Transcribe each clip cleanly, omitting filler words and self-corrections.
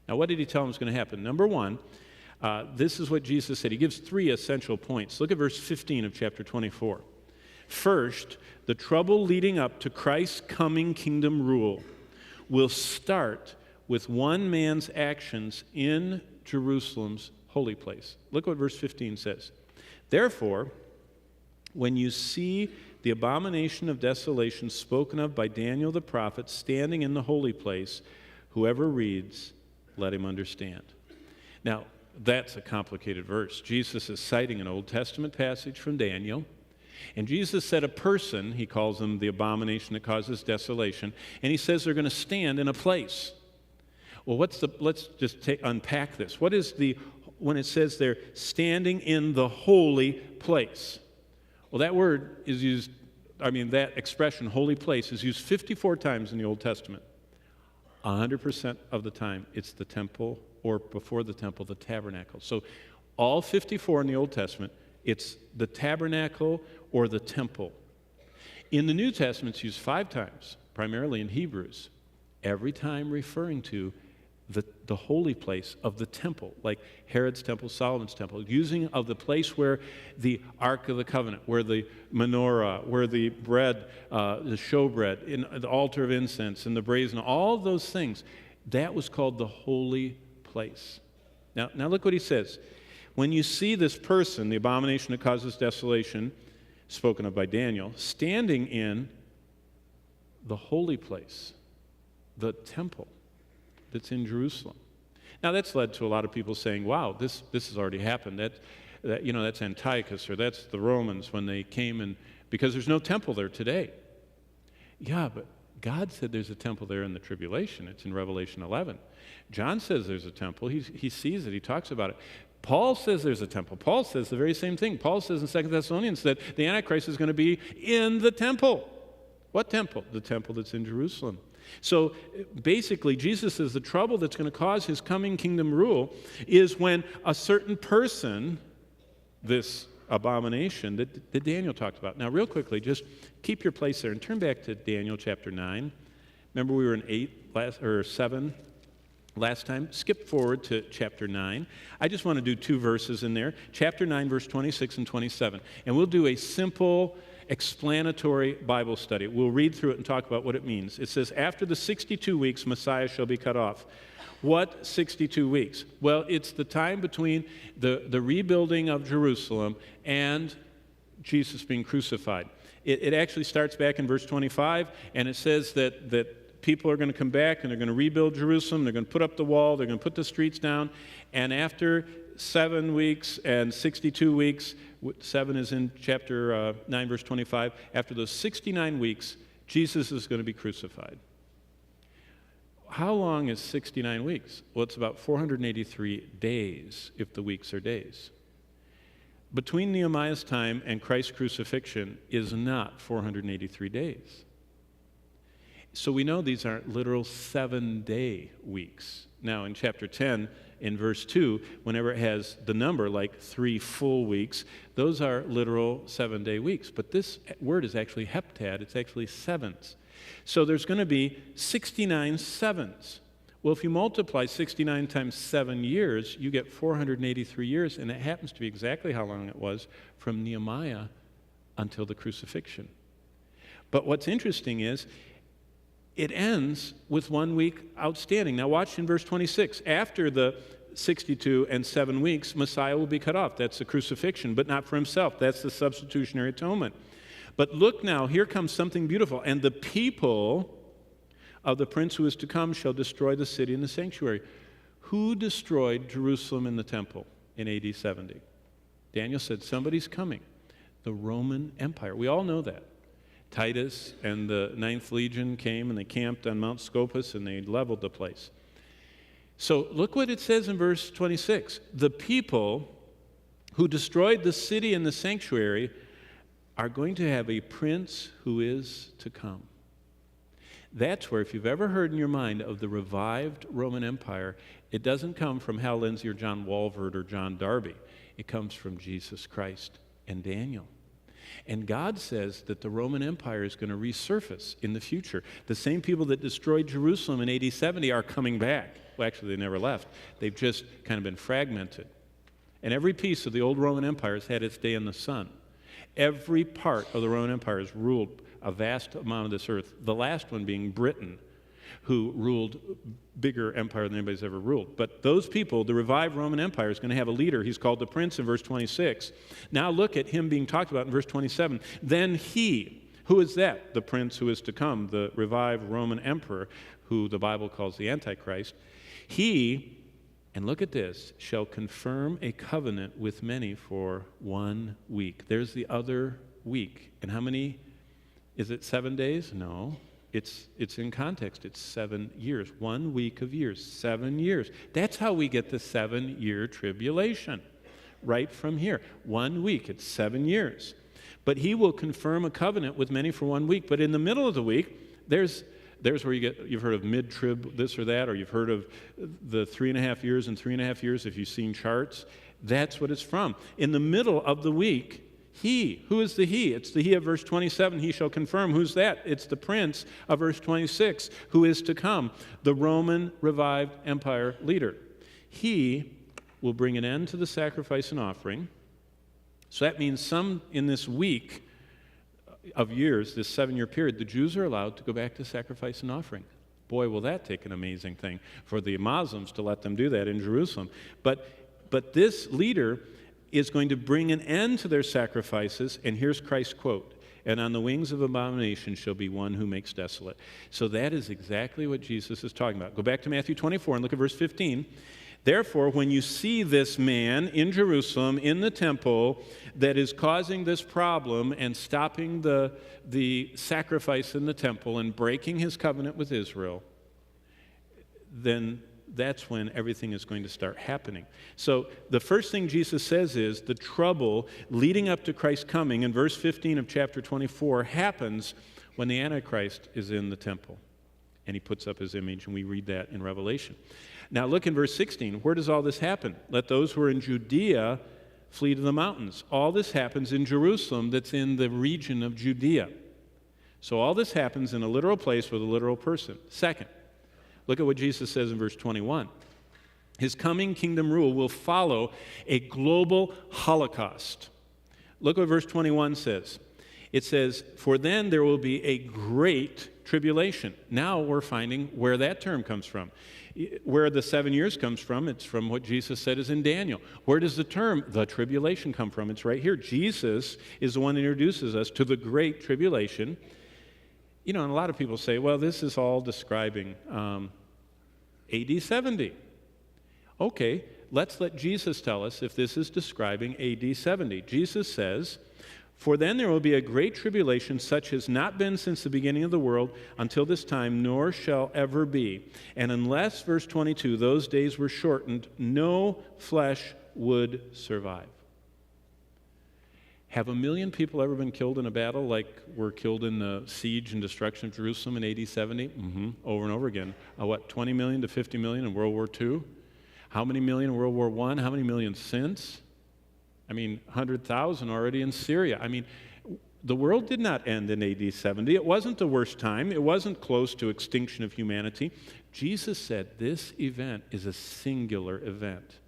Now, what did he tell them was going to happen? Number one, this is what Jesus said. He gives three essential points. Look at verse 15 of chapter 24. First, the trouble leading up to Christ's coming kingdom rule will start with one man's actions in Jerusalem's holy place. Look what verse 15 says. Therefore, when you see the abomination of desolation spoken of by Daniel the prophet standing in the holy place, whoever reads, let him understand. Now, that's a complicated verse. Jesus is citing an Old Testament passage from Daniel. And Jesus said a person, he calls them the abomination that causes desolation, and he says they're going to stand in a place. Well, let's just unpack this. What is when it says they're standing in the holy place? Well, that word is used, that expression, holy place, is used 54 times in the Old Testament. 100% of the time, it's the temple, or before the temple, the tabernacle. So all 54 in the Old Testament, it's the tabernacle or the temple. In the New Testament, it's used 5 times, primarily in Hebrews, every time referring to the holy place of the temple, like Herod's temple, Solomon's temple, using of the place where the Ark of the Covenant, where the menorah, where the bread, the showbread, in the altar of incense, and the brazen, all those things, that was called the holy place. Now look what he says. When you see this person, the abomination that causes desolation, spoken of by Daniel, standing in the holy place, the temple that's in Jerusalem. Now that's led to a lot of people saying, wow, this has already happened. That's Antiochus, or that's the Romans when they came, and because there's no temple there today. Yeah, but God said there's a temple there in the tribulation. It's in Revelation 11. John says there's a temple. He sees it. He talks about it. Paul says there's a temple. Paul says the very same thing. Paul says in 2 Thessalonians that the Antichrist is going to be in the temple. What temple? The temple that's in Jerusalem. So basically, Jesus says the trouble that's going to cause his coming kingdom rule is when a certain person, this abomination that Daniel talked about. Now, real quickly, just keep your place there and turn back to Daniel chapter 9. Remember we were in 7 last time. Skip forward to chapter 9. I just want to do 2 verses in there. Chapter 9, verse 26 and 27. And we'll do a simple explanatory Bible study. We'll read through it and talk about what it means. It says, after the 62 weeks, Messiah shall be cut off. What 62 weeks? Well, it's the time between the rebuilding of Jerusalem and Jesus being crucified. It actually starts back in verse 25, and it says that people are going to come back and they're going to rebuild Jerusalem. They're going to put up the wall. They're going to put the streets down. And after 7 weeks and 62 weeks, 7 is in chapter 9, verse 25. After those 69 weeks, Jesus is going to be crucified. How long is 69 weeks? Well, it's about 483 days, if the weeks are days. Between Nehemiah's time and Christ's crucifixion is not 483 days. So we know these aren't literal 7-day weeks. Now, in chapter 10, in verse 2, whenever it has the number, like 3 full weeks, those are literal 7-day weeks. But this word is actually heptad. It's actually sevens. So there's going to be 69 sevens. Well, if you multiply 69 times 7 years, you get 483 years, and it happens to be exactly how long it was from Nehemiah until the crucifixion. But what's interesting is, it ends with 1 week outstanding. Now watch in verse 26. After the 62 and 7 weeks, Messiah will be cut off. That's the crucifixion, but not for himself. That's the substitutionary atonement. But look now, here comes something beautiful. And the people of the prince who is to come shall destroy the city and the sanctuary. Who destroyed Jerusalem and the temple in AD 70? Daniel said somebody's coming. The Roman Empire. We all know that. Titus and the 9th Legion came and they camped on Mount Scopus and they leveled the place. So look what it says in verse 26. The people who destroyed the city and the sanctuary are going to have a prince who is to come. That's where, if you've ever heard in your mind of the revived Roman Empire, it doesn't come from Hal Lindsey or John Walvoord or John Darby. It comes from Jesus Christ and Daniel. And God says that the Roman Empire is going to resurface in the future. The same people that destroyed Jerusalem in AD 70 are coming back. Well, actually, they never left. They've just kind of been fragmented. And every piece of the old Roman Empire has had its day in the sun. Every part of the Roman Empire has ruled a vast amount of this earth, the last one being Britain, who ruled bigger empire than anybody's ever ruled. But those people, the revived Roman Empire, is going to have a leader. He's called the Prince in verse 26. Now look at him being talked about in verse 27. Then he, who is that? The Prince who is to come, the revived Roman Emperor, who the Bible calls the Antichrist. He, and look at this, shall confirm a covenant with many for 1 week. There's the other week. And how many? Is it 7 days? No. It's in context. It's 7 years. 1 week of years. 7 years. That's how we get the 7-year tribulation. Right from here. 1 week. It's 7 years. But he will confirm a covenant with many for 1 week. But in the middle of the week, there's where you've heard of mid-trib this or that, or you've heard of the 3.5 years and 3.5 years if you've seen charts. That's what it's from. In the middle of the week, he. Who is the he? It's the he of verse 27. He shall confirm. Who's that? It's the prince of verse 26, who is to come, the Roman revived empire leader. He will bring an end to the sacrifice and offering. So that means some in this week of years, this 7-year period, the Jews are allowed to go back to sacrifice and offering. Boy, will that take an amazing thing for the Muslims to let them do that in Jerusalem. But this leader is going to bring an end to their sacrifices, and here's Christ's quote, and on the wings of abomination shall be one who makes desolate. So that is exactly what Jesus is talking about. Go back to Matthew 24 and look at verse 15. Therefore, when you see this man in Jerusalem, in the temple, that is causing this problem and stopping the sacrifice in the temple and breaking his covenant with Israel, then that's when everything is going to start happening. So the first thing Jesus says is the trouble leading up to Christ's coming in verse 15 of chapter 24 happens when the Antichrist is in the temple and he puts up his image, and we read that in Revelation. Now look in verse 16. Where does all this happen? Let those who are in Judea flee to the mountains. All this happens in Jerusalem, that's in the region of Judea. So all this happens in a literal place with a literal person. Second, look at what Jesus says in verse 21. His coming kingdom rule will follow a global Holocaust. Look what verse 21 says. It says, for then there will be a great tribulation. Now we're finding where that term comes from. Where the 7 years comes from, it's from what Jesus said is in Daniel. Where does the term, the tribulation, come from? It's right here. Jesus is the one that introduces us to the great tribulation. You know, and a lot of people say, well, this is all describing AD 70. Okay, let's let Jesus tell us if this is describing AD 70. Jesus says, for then there will be a great tribulation such as not been since the beginning of the world until this time, nor shall ever be. And unless, verse 22, those days were shortened, no flesh would survive. Have 1 million people ever been killed in a battle like were killed in the siege and destruction of Jerusalem in AD 70? Over and over again. 20 million to 50 million in World War II? How many million in World War I? How many million since? 100,000 already in Syria. The world did not end in AD 70. It wasn't the worst time. It wasn't close to extinction of humanity. Jesus said this event is a singular event.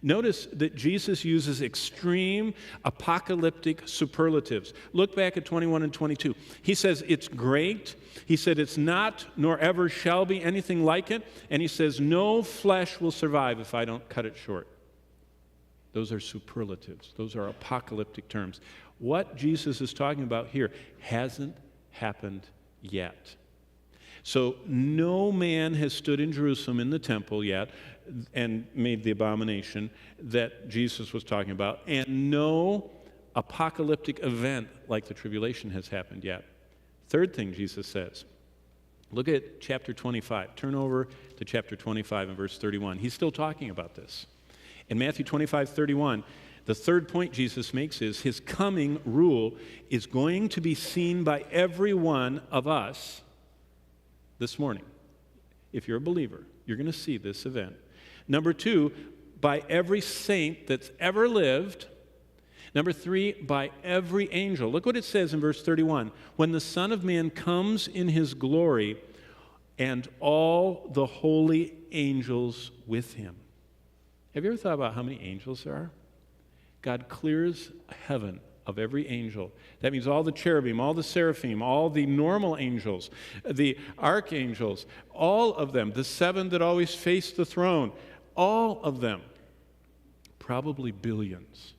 Notice that Jesus uses extreme apocalyptic superlatives. Look back at 21 and 22. He says it's great. He said it's not, nor ever shall be anything like it. And he says no flesh will survive if I don't cut it short. Those are superlatives. Those are apocalyptic terms. What Jesus is talking about here hasn't happened yet. So no man has stood in Jerusalem in the temple yet and made the abomination that Jesus was talking about, and no apocalyptic event like the tribulation has happened yet. Third thing Jesus says, look at chapter 25. Turn over to chapter 25 and verse 31. He's still talking about this. In Matthew 25:31, the third point Jesus makes is his coming rule is going to be seen by every one of us this morning. If you're a believer, you're going to see this event. Number 2, by every saint that's ever lived. Number 3, by every angel. Look what it says in verse 31. When the Son of Man comes in his glory, and all the holy angels with him. Have you ever thought about how many angels there are? God clears heaven of every angel. That means all the cherubim, all the seraphim, all the normal angels, the archangels, all of them, the seven that always face the throne, all of them, probably billions,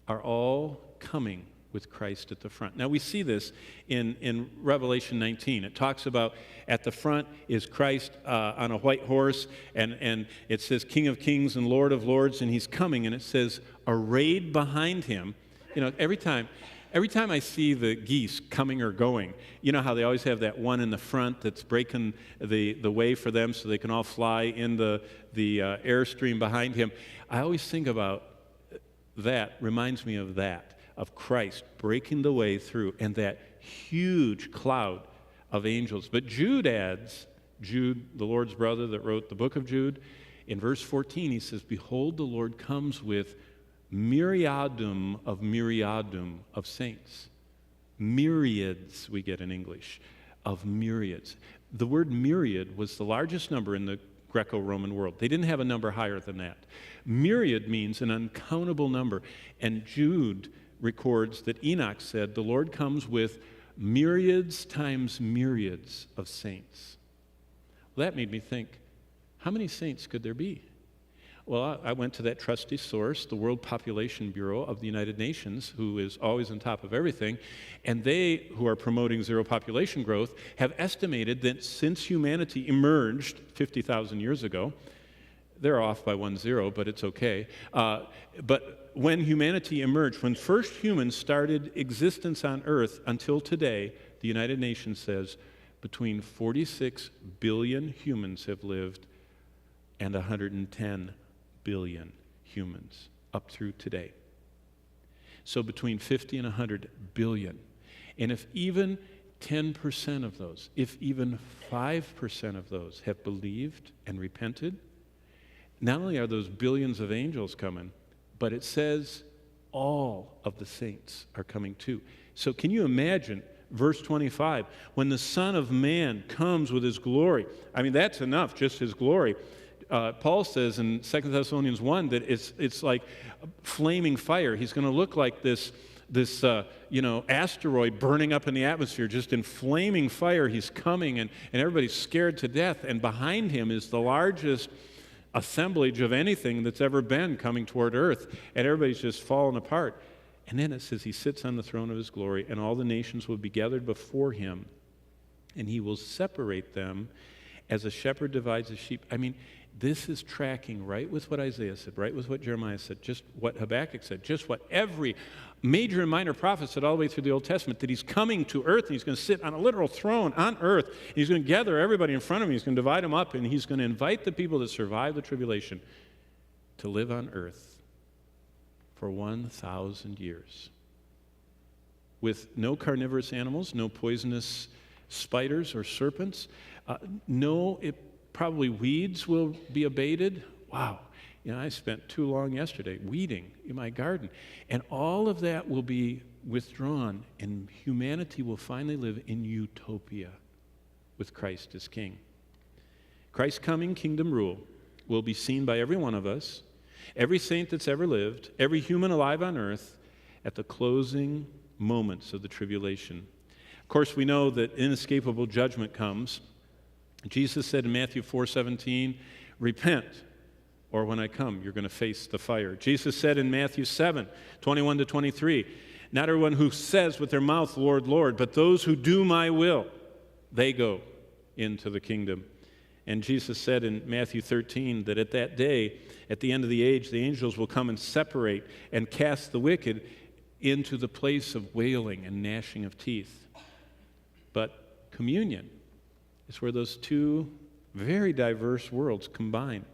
are all coming with Christ at the front. Now we see this in Revelation 19. It talks about at the front is Christ on a white horse, and it says King of Kings and Lord of Lords, and he's coming, and it says arrayed behind him. You know, every time I see the geese coming or going, you know how they always have that one in the front that's breaking the way for them so they can all fly in the airstream behind him. I always think about that, reminds me of that, of Christ breaking the way through and that huge cloud of angels. But Jude adds, Jude, the Lord's brother that wrote the book of Jude, in verse 14 he says, behold, the Lord comes with myriadum of saints. Myriads, we get in English, of myriads. The word myriad was the largest number in the Greco-Roman world. They didn't have a number higher than that. Myriad means an uncountable number. And Jude records that Enoch said, the Lord comes with myriads times myriads of saints. Well, that made me think, how many saints could there be? Well, I went to that trusty source, the World Population Bureau of the United Nations, who is always on top of everything, and they, who are promoting zero population growth, have estimated that since humanity emerged 50,000 years ago, they're off by 10, but it's okay, but when humanity emerged, when first humans started existence on Earth until today, the United Nations says between 46 billion humans have lived and 110 billion humans up through today. So between 50 and 100 billion. And if even 10% of those, if even 5% of those have believed and repented, not only are those billions of angels coming, but it says all of the saints are coming too. So can you imagine verse 25, when the Son of Man comes with his glory? I mean, that's enough, just his glory. Paul says in 2 Thessalonians 1 that it's like flaming fire. He's going to look like this asteroid burning up in the atmosphere, just in flaming fire. He's coming, and everybody's scared to death. And behind him is the largest assemblage of anything that's ever been coming toward earth, and everybody's just falling apart. And then it says he sits on the throne of his glory, and all the nations will be gathered before him, and he will separate them as a shepherd divides his sheep. I mean, this is tracking right with what Isaiah said, right with what Jeremiah said, just what Habakkuk said, just what every major and minor prophet said all the way through the Old Testament, that he's coming to earth and he's going to sit on a literal throne on earth. And he's going to gather everybody in front of him. He's going to divide them up, and he's going to invite the people that survive the tribulation to live on earth for 1,000 years with no carnivorous animals, no poisonous spiders or serpents, probably weeds will be abated. Wow. You know, I spent too long yesterday weeding in my garden. And all of that will be withdrawn, and humanity will finally live in utopia with Christ as King. Christ's coming kingdom rule will be seen by every one of us, every saint that's ever lived, every human alive on earth at the closing moments of the tribulation. Of course, we know that inescapable judgment comes. Jesus said in Matthew 4:17, repent, or when I come, you're going to face the fire. Jesus said in Matthew 7:21-23, not everyone who says with their mouth, Lord, Lord, but those who do my will, they go into the kingdom. And Jesus said in Matthew 13 that at that day, at the end of the age, the angels will come and separate and cast the wicked into the place of wailing and gnashing of teeth. But communion is where those two very diverse worlds combine.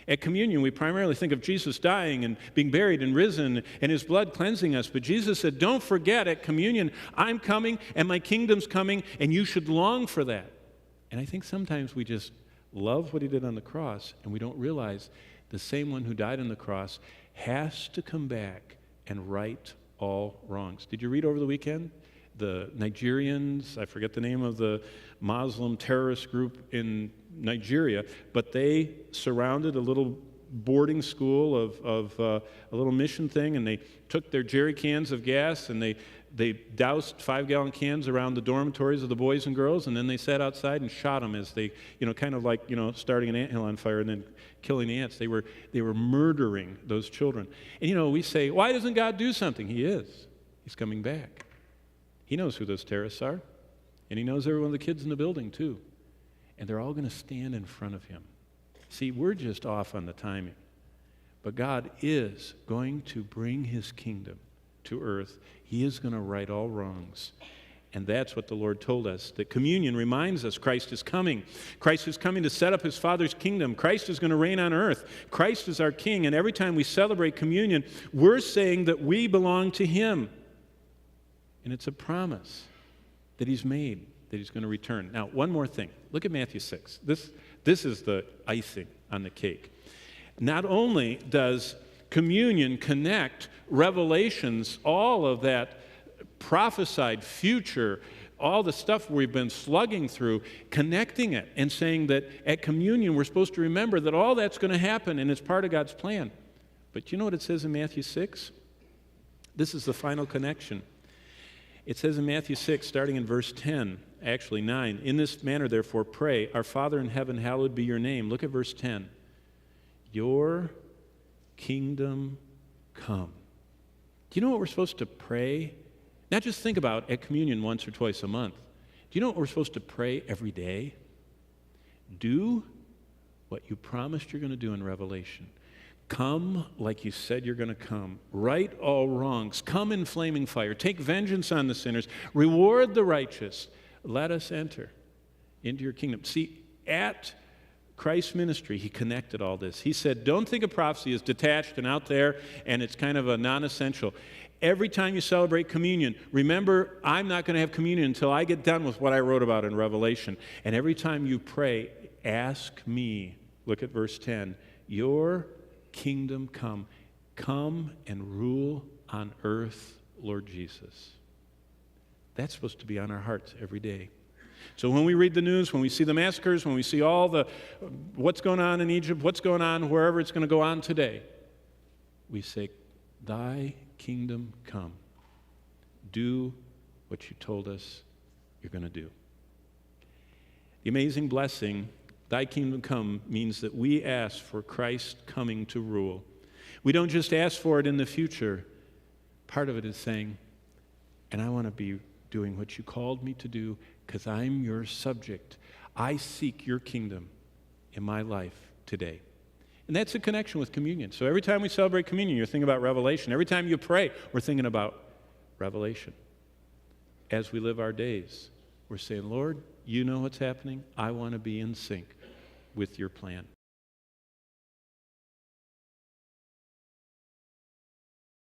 At communion, we primarily think of Jesus dying and being buried and risen and his blood cleansing us. But Jesus said, don't forget, at communion, I'm coming and my kingdom's coming, and you should long for that. And I think sometimes we just love what he did on the cross, and we don't realize the same one who died on the cross has to come back and right all wrongs. Did you read over the weekend the Nigerians, I forget the name of the Muslim terrorist group in Nigeria, but they surrounded a little boarding school of a little mission thing, and they took their jerry cans of gas and they doused 5-gallon cans around the dormitories of the boys and girls, and then they sat outside and shot them as they, kind of like, starting an anthill on fire and then killing the ants. They were murdering those children. And, we say, why doesn't God do something? He is. He's coming back. He knows who those terrorists are, and he knows every one of the kids in the building, too. And they're all going to stand in front of him. See, we're just off on the timing. But God is going to bring his kingdom to earth. He is going to right all wrongs. And that's what the Lord told us, that communion reminds us Christ is coming. Christ is coming to set up his Father's kingdom. Christ is going to reign on earth. Christ is our King. And every time we celebrate communion, we're saying that we belong to him. And it's a promise that he's made, that he's going to return. Now, one more thing. Look at Matthew 6. This is the icing on the cake. Not only does communion connect Revelations, all of that prophesied future, all the stuff we've been slugging through, connecting it and saying that at communion we're supposed to remember that all that's going to happen and it's part of God's plan. But you know what it says in Matthew 6? This is the final connection. It says in Matthew 6, starting in verse 10, actually 9, in this manner, therefore, pray, our Father in heaven, hallowed be your name. Look at verse 10. Your kingdom come. Do you know what we're supposed to pray? Not just think about at communion once or twice a month. Do you know what we're supposed to pray every day? Do what you promised you're going to do in Revelation. Come like you said you're going to come. Right all wrongs. Come in flaming fire. Take vengeance on the sinners. Reward the righteous. Let us enter into your kingdom. See, at Christ's ministry, he connected all this. He said, don't think of prophecy as detached and out there, and it's kind of a non-essential. Every time you celebrate communion, remember, I'm not going to have communion until I get done with what I wrote about in Revelation. And every time you pray, ask me, look at verse 10, your kingdom come. Come and rule on earth, Lord Jesus. That's supposed to be on our hearts every day. So when we read the news, when we see the massacres, when we see all the what's going on in Egypt, what's going on wherever it's going to go on today, we say, thy kingdom come. Do what you told us you're going to do. The amazing blessing, thy kingdom come, means that we ask for Christ coming to rule. We don't just ask for it in the future. Part of it is saying, and I want to be doing what you called me to do because I'm your subject. I seek your kingdom in my life today. And that's a connection with communion. So every time we celebrate communion, you're thinking about Revelation. Every time you pray, we're thinking about Revelation. As we live our days, we're saying, Lord, you know what's happening. I want to be in sync with your plan.